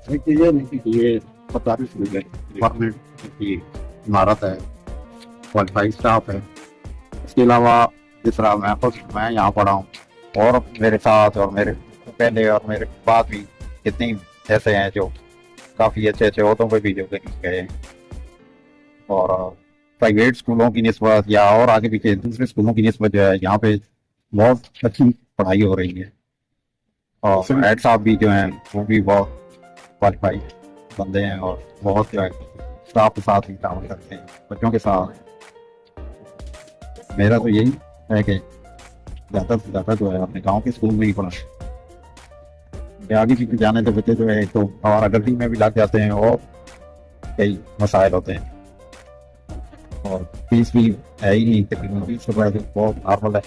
देखिए ये सरकारी स्कूल है, गवर्नमेंट की इमारत है, क्वालिफाइड स्टाफ है। इसके अलावा जिस तरह मैं यहाँ पढ़ा हूँ, और मेरे साथ और मेरे पहले और मेरे बाद भी कितनी ऐसे हैं जो काफ़ी अच्छे अच्छे अहदों पर भी जो गए हैं। और प्राइवेट स्कूलों की निस्बत या और आगे पीछे दूसरे स्कूलों की निस्बत जो है, यहाँ पे बहुत अच्छी पढ़ाई हो रही है। और हेड साहब भी जो हैं वो भी बहुत क्वालिफाइड बंदे हैं, और बहुत जो है स्टाफ के साथ भी काम करते हैं, बच्चों के साथ। मेरा तो यही है कि ज़्यादा से ज़्यादा जो है अपने गांव के स्कूल में ही पढ़ा। आगे पीछे जाने तो बच्चे जो है तो और गलती में भी लग जाते हैं, और कई मसाइल होते हैं। और फीस भी है ही नहीं, तकरीबन 20 रुपये बहुत नॉर्मल है।